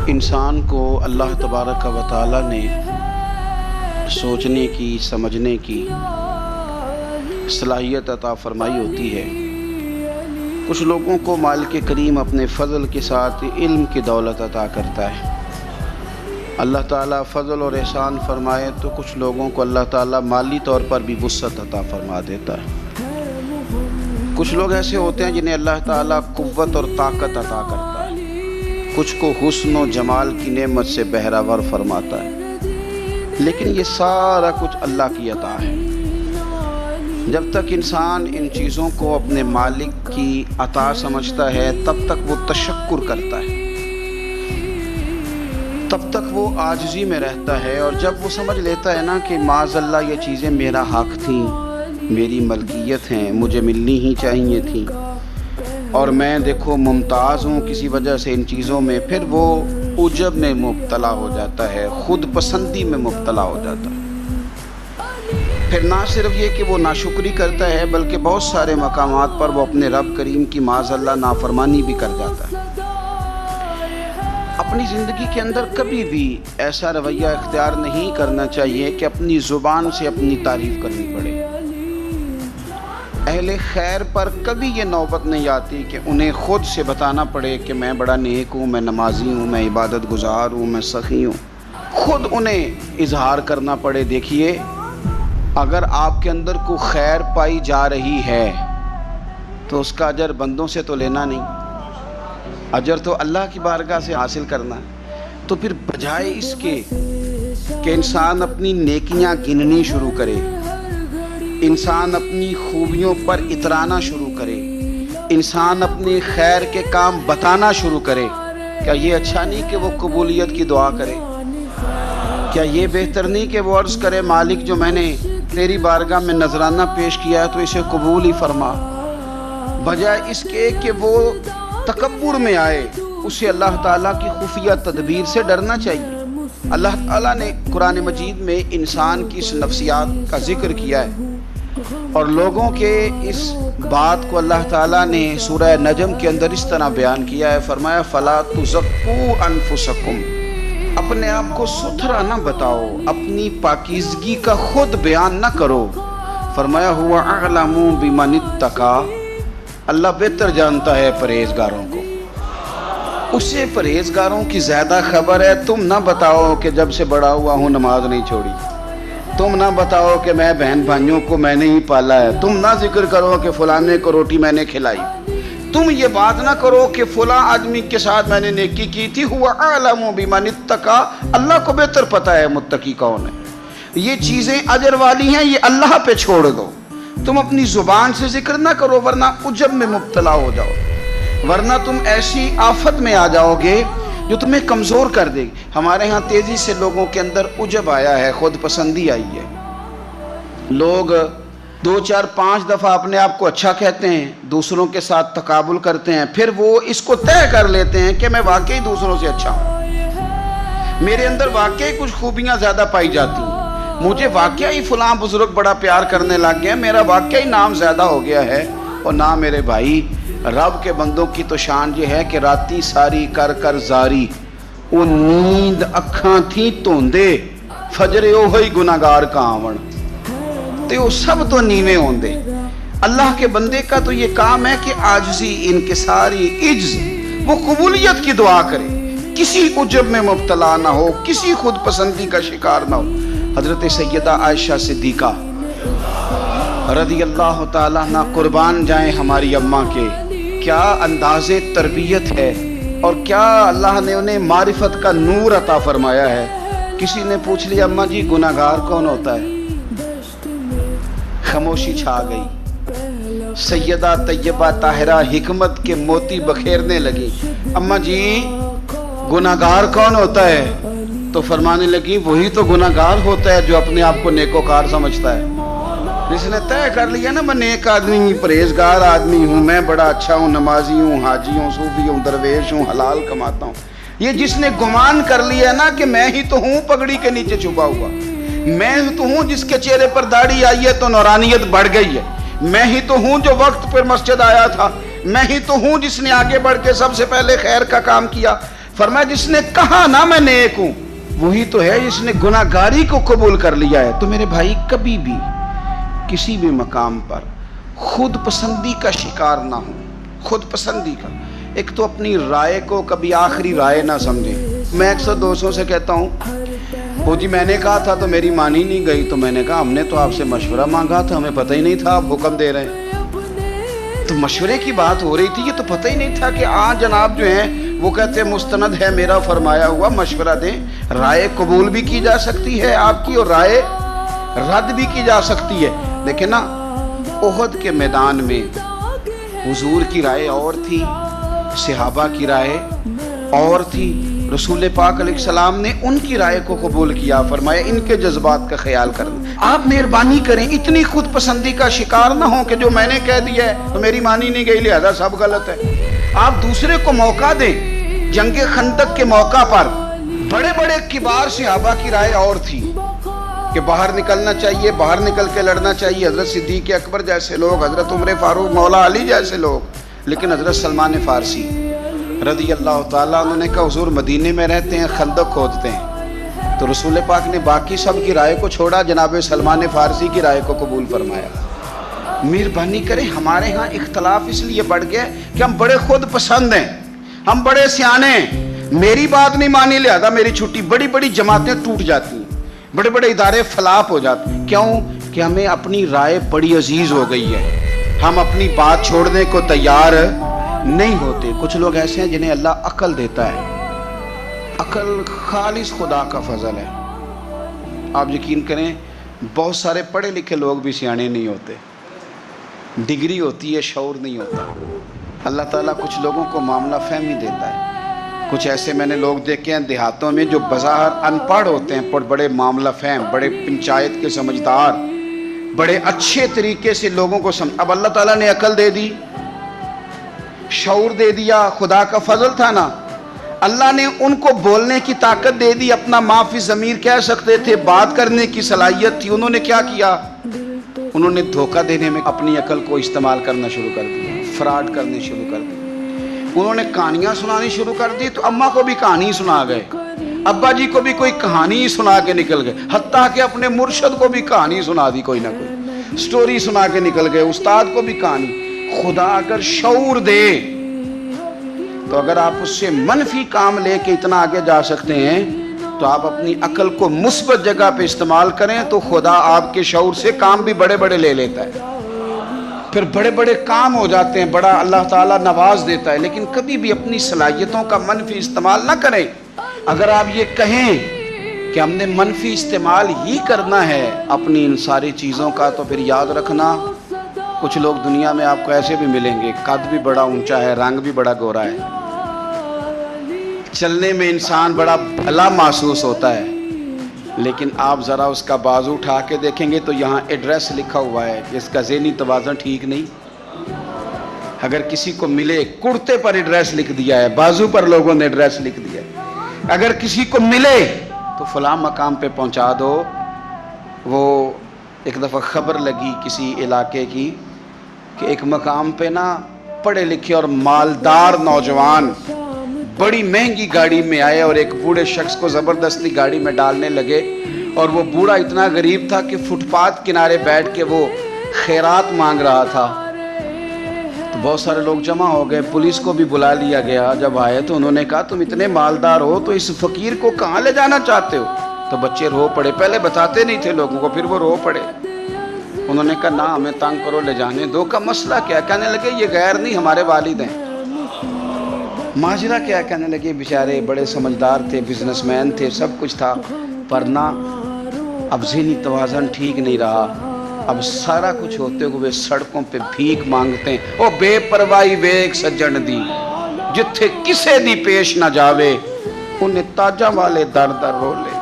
انسان کو اللہ تبارک و تعالی نے سوچنے کی، سمجھنے کی صلاحیت عطا فرمائی ہوتی ہے۔ کچھ لوگوں کو مالک کریم اپنے فضل کے ساتھ علم کی دولت عطا کرتا ہے۔ اللہ تعالیٰ فضل اور احسان فرمائے تو کچھ لوگوں کو اللہ تعالیٰ مالی طور پر بھی وسعت عطا فرما دیتا ہے۔ کچھ لوگ ایسے ہوتے ہیں جنہیں اللہ تعالیٰ قوت اور طاقت عطا کرتا ہے، کچھ کو حسن و جمال کی نعمت سے بہرہور فرماتا ہے، لیکن یہ سارا کچھ اللہ کی عطا ہے۔ جب تک انسان ان چیزوں کو اپنے مالک کی عطا سمجھتا ہے تب تک وہ تشکر کرتا ہے، تب تک وہ عاجزی میں رہتا ہے، اور جب وہ سمجھ لیتا ہے نا کہ معاذ اللہ یہ چیزیں میرا حق تھیں، میری ملکیت ہیں، مجھے ملنی ہی چاہیے تھیں، اور میں دیکھو ممتاز ہوں کسی وجہ سے ان چیزوں میں، پھر وہ عجب میں مبتلا ہو جاتا ہے، خود پسندی میں مبتلا ہو جاتا ہے۔ پھر نہ صرف یہ کہ وہ ناشکری کرتا ہے بلکہ بہت سارے مقامات پر وہ اپنے رب کریم کی معاذ اللہ نافرمانی بھی کر جاتا ہے۔ اپنی زندگی کے اندر کبھی بھی ایسا رویہ اختیار نہیں کرنا چاہیے کہ اپنی زبان سے اپنی تعریف کرنی پڑے۔ اہل خیر پر کبھی یہ نوبت نہیں آتی کہ انہیں خود سے بتانا پڑے کہ میں بڑا نیک ہوں، میں نمازی ہوں، میں عبادت گزار ہوں، میں سخی ہوں، خود انہیں اظہار کرنا پڑے۔ دیکھیے، اگر آپ کے اندر کوئی خیر پائی جا رہی ہے تو اس کا اجر بندوں سے تو لینا نہیں، اجر تو اللہ کی بارگاہ سے حاصل کرنا ہے۔ تو پھر بجائے اس کے کہ انسان اپنی نیکیاں گننی شروع کرے، انسان اپنی خوبیوں پر اترانا شروع کرے، انسان اپنی خیر کے کام بتانا شروع کرے، کیا یہ اچھا نہیں کہ وہ قبولیت کی دعا کرے؟ کیا یہ بہتر نہیں کہ وہ عرض کرے مالک جو میں نے تیری بارگاہ میں نذرانہ پیش کیا ہے تو اسے قبول ہی فرما؟ بجائے اس کے کہ وہ تکبر میں آئے، اسے اللہ تعالیٰ کی خفیہ تدبیر سے ڈرنا چاہیے۔ اللہ تعالیٰ نے قرآن مجید میں انسان کی اس نفسیات کا ذکر کیا ہے، اور لوگوں کے اس بات کو اللہ تعالیٰ نے سورہ نجم کے اندر اس طرح بیان کیا ہے، فرمایا فَلَا تُزَكُّوا أَنفُسَكُمْ، اپنے آپ کو ستھرا نہ بتاؤ، اپنی پاکیزگی کا خود بیان نہ کرو۔ فرمایا هُوَ أَعْلَمُ بِمَنِ اتَّقَىٰ، اللہ بہتر جانتا ہے پرہیزگاروں کو، اسے پرہیزگاروں کی زیادہ خبر ہے۔ تم نہ بتاؤ کہ جب سے بڑا ہوا ہوں نماز نہیں چھوڑی، تم نہ بتاؤ کہ میں بہن بھائیوں کو میں نے ہی پالا ہے، تم نہ ذکر کرو کہ فلانے کو روٹی میں نے کھلائی، تم یہ بات نہ کرو کہ فلاں آدمی کے ساتھ میں نے نیکی کی تھی۔ ہوا اعلم بمن اتقى، اللہ کو بہتر پتہ ہے متقی کون ہے۔ یہ چیزیں اجر والی ہیں، یہ اللہ پہ چھوڑ دو، تم اپنی زبان سے ذکر نہ کرو ورنہ عجب میں مبتلا ہو جاؤ، ورنہ تم ایسی آفت میں آ جاؤ گے جو تمہیں کمزور کر دے گی۔ ہمارے ہاں تیزی سے لوگوں کے اندر عجب آیا ہے، خود پسندی آئی ہے، لوگ 2 4 5 دفعہ اپنے آپ کو اچھا کہتے ہیں، دوسروں کے ساتھ تقابل کرتے ہیں، پھر وہ اس کو طے کر لیتے ہیں کہ میں واقعی دوسروں سے اچھا ہوں، میرے اندر واقعی کچھ خوبیاں زیادہ پائی جاتی ہیں، مجھے واقعی فلاں بزرگ بڑا پیار کرنے لگ گیا، میرا واقعی نام زیادہ ہو گیا ہے۔ اور نہ میرے بھائی، رب کے بندوں کی تو شان یہ ہے کہ راتی ساری کر کر زاری، وہ نیند اکھاں تھی توندے، فجر اوہی گناہگار کا آون، تے وہ سب تو نیویں ہوندے۔ اللہ کے بندے کا تو یہ کام ہے کہ عاجزی، انکساری، عجز، وہ قبولیت کی دعا کرے، کسی عجب میں مبتلا نہ ہو، کسی خود پسندی کا شکار نہ ہو۔ حضرت سیدہ عائشہ صدیقہ رضی اللہ تعالیٰ عنہ قربان جائیں ہماری اماں کے، کیا انداز تربیت ہے، اور کیا اللہ نے انہیں معرفت کا نور عطا فرمایا ہے۔ کسی نے پوچھ لیا اماں جی گناہگار کون ہوتا ہے؟ خاموشی چھا گئی۔ سیدہ طیبہ طاہرہ حکمت کے موتی بکھیرنے لگی، اماں جی گناہگار کون ہوتا ہے؟ تو فرمانے لگی وہی تو گناہگار ہوتا ہے جو اپنے آپ کو نیکوکار سمجھتا ہے، جس نے طے کر لیا نا میں نیک آدمی ہوں، پرہیزگار آدمی ہوں، میں بڑا اچھا ہوں، نمازی ہوں، حاجی ہوں، صوفی ہوں، درویش ہوں، حلال کماتا ہوں۔ یہ جس نے گمان کر لیا نا کہ میں ہی تو ہوں پگڑی کے نیچے چھپا ہوا، میں ہی تو ہوں جس کے چہرے پر داڑھی آئی ہے تو نورانیت بڑھ گئی ہے، میں ہی تو ہوں جو وقت پر مسجد آیا تھا، میں ہی تو ہوں جس نے آگے بڑھ کے سب سے پہلے خیر کا کام کیا، فرمایا جس نے کہا نا میں نیک ہوں وہی تو ہے جس نے گناہگاری کو قبول کر لیا ہے۔ تو میرے بھائی کبھی بھی کسی بھی مقام پر خود پسندی کا شکار نہ ہوں۔ خود پسندی کا، ایک تو اپنی رائے کو کبھی آخری رائے نہ سمجھیں۔ میں اکثر دوستوں سے کہتا ہوں وہ جی میں نے کہا تھا تو میری مانی نہیں گئی، تو میں نے کہا ہم نے تو آپ سے مشورہ مانگا تھا، ہمیں پتہ ہی نہیں تھا آپ حکم دے رہے ہیں۔ تو مشورے کی بات ہو رہی تھی، یہ تو پتہ ہی نہیں تھا کہ جناب جو ہیں وہ کہتے ہیں مستند ہے میرا فرمایا ہوا، مشورہ دیں۔ رائے قبول بھی کی جا سکتی ہے آپ کی اور رائے رد بھی کی جا سکتی ہے۔ لیکن نا احد کے میدان میں حضور کی رائے اور تھی، صحابہ کی رائے اور تھی، رسول پاک علیہ السلام نے ان کی رائے کو قبول کیا، فرمایا ان کے جذبات کا خیال کرنا۔ آپ مہربانی کریں اتنی خود پسندی کا شکار نہ ہوں کہ جو میں نے کہہ دیا ہے تو میری مانی نہیں گئی لہذا سب غلط ہے۔ آپ دوسرے کو موقع دیں۔ جنگ خندق کے موقع پر بڑے بڑے کبار صحابہ کی رائے اور تھی کہ باہر نکلنا چاہیے، باہر نکل کے لڑنا چاہیے، حضرت صدیق اکبر جیسے لوگ، حضرت عمر فاروق، مولا علی جیسے لوگ۔ لیکن حضرت سلمان فارسی رضی اللہ تعالیٰ انہوں نے کہا حضور مدینے میں رہتے ہیں، خندق کھودتے ہیں، تو رسول پاک نے باقی سب کی رائے کو چھوڑا، جناب سلمان فارسی کی رائے کو قبول فرمایا۔ مہربانی کریں، ہمارے ہاں اختلاف اس لیے بڑھ گیا کہ ہم بڑے خود پسند ہیں، ہم بڑے سیانے ہیں، میری بات نہیں مانی لہذا میری چھٹی۔ بڑی بڑی جماعتیں ٹوٹ جاتی ہیں، بڑے بڑے ادارے فلاپ ہو جاتے ہیں۔ کیوں؟ کہ ہمیں اپنی رائے بڑی عزیز ہو گئی ہے، ہم اپنی بات چھوڑنے کو تیار نہیں ہوتے۔ کچھ لوگ ایسے ہیں جنہیں اللہ عقل دیتا ہے، عقل خالص خدا کا فضل ہے۔ آپ یقین کریں بہت سارے پڑھے لکھے لوگ بھی سیانے نہیں ہوتے، ڈگری ہوتی ہے شعور نہیں ہوتا۔ اللہ تعالیٰ کچھ لوگوں کو معاملہ فہمی دیتا ہے۔ کچھ ایسے میں نے لوگ دیکھے ہیں دیہاتوں میں جو بظاہر ان پڑھ ہوتے ہیں پر بڑے معاملہ فہم، بڑے پنچایت کے سمجھدار، بڑے اچھے طریقے سے لوگوں کو اب اللہ تعالیٰ نے عقل دے دی، شعور دے دیا، خدا کا فضل تھا نا۔ اللہ نے ان کو بولنے کی طاقت دے دی، اپنا معافی ضمیر کہہ سکتے تھے، بات کرنے کی صلاحیت تھی۔ انہوں نے کیا کیا؟ انہوں نے دھوکہ دینے میں اپنی عقل کو استعمال کرنا شروع کر دیا، فراڈ کرنے شروع کر دی۔ انہوں نے کہانیاں سنانی شروع کر دی تو اماں کو بھی کہانی سنا گئے، ابا جی کو بھی کوئی کہانی سنا کے نکل گئے، حتیٰ کہ اپنے مرشد کو بھی کہانی سنا دی، کوئی نہ کوئی سٹوری سنا کے نکل گئے، استاد کو بھی کہانی۔ خدا اگر شعور دے تو اگر آپ اس سے منفی کام لے کے اتنا آگے جا سکتے ہیں تو آپ اپنی عقل کو مثبت جگہ پہ استعمال کریں تو خدا آپ کے شعور سے کام بھی بڑے بڑے لے لیتا ہے، پھر بڑے بڑے کام ہو جاتے ہیں، بڑا اللہ تعالیٰ نواز دیتا ہے۔ لیکن کبھی بھی اپنی صلاحیتوں کا منفی استعمال نہ کریں۔ اگر آپ یہ کہیں کہ ہم نے منفی استعمال ہی کرنا ہے اپنی ان ساری چیزوں کا، تو پھر یاد رکھنا کچھ لوگ دنیا میں آپ کو ایسے بھی ملیں گے، قد بھی بڑا اونچا ہے، رنگ بھی بڑا گورا ہے، چلنے میں انسان بڑا بھلا محسوس ہوتا ہے، لیکن آپ ذرا اس کا بازو اٹھا کے دیکھیں گے تو یہاں ایڈریس لکھا ہوا ہے کہ اس کا ذہنی توازن ٹھیک نہیں۔ اگر کسی کو ملے، کرتے پر ایڈریس لکھ دیا ہے، بازو پر لوگوں نے ایڈریس لکھ دیا ہے، اگر کسی کو ملے تو فلاں مقام پہ پہنچا دو۔ وہ ایک دفعہ خبر لگی کسی علاقے کی کہ ایک مقام پہ نا پڑھے لکھے اور مالدار نوجوان بڑی مہنگی گاڑی میں آئے اور ایک بوڑھے شخص کو زبردستی گاڑی میں ڈالنے لگے، اور وہ بوڑھا اتنا غریب تھا کہ فٹ پاتھ کنارے بیٹھ کے وہ خیرات مانگ رہا تھا۔ تو بہت سارے لوگ جمع ہو گئے، پولیس کو بھی بلا لیا گیا۔ جب آئے تو انہوں نے کہا تم اتنے مالدار ہو تو اس فقیر کو کہاں لے جانا چاہتے ہو؟ تو بچے رو پڑے، پہلے بتاتے نہیں تھے لوگوں کو، پھر وہ رو پڑے۔ انہوں نے کہا نہ ہمیں تنگ کرو، لے جانے دو۔ کا مسئلہ کیا؟ کہنے لگے یہ غیر نہیں ہمارے والد ہیں۔ ماجرا کیا؟ کہنے لگے بیچارے بڑے سمجھدار تھے، بزنس مین تھے، سب کچھ تھا، پر نہ اب ذہنی توازن ٹھیک نہیں رہا، اب سارا کچھ ہوتے ہوئے سڑکوں پہ بھیک مانگتے ہیں۔ او بے پرواہی ویک سجن دی، جتھے کسے دی پیش نہ جاوے، انہیں تاجاں والے در در رولے،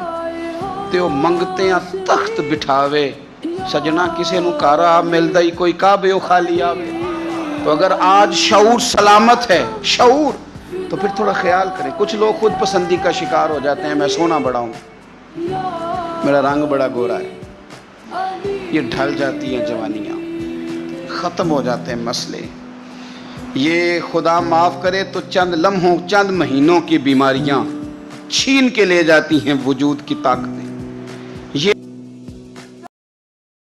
تے او منگتے ہیں تخت بٹھاوے۔ سجنا کسے نو کارا ملدا ہی کوئی کعبے خالی آوے۔ تو اگر آج شعور سلامت ہے، شعور، تو پھر تھوڑا خیال کریں۔ کچھ لوگ خود پسندی کا شکار ہو جاتے ہیں، میں سونا بڑا ہوں، میرا رنگ بڑا گورا ہے، یہ ڈھل جاتی ہیں جوانیاں، ختم ہو جاتے ہیں مسئلے۔ یہ خدا معاف کرے تو چند لمحوں چند مہینوں کی بیماریاں چھین کے لے جاتی ہیں وجود کی طاقتیں.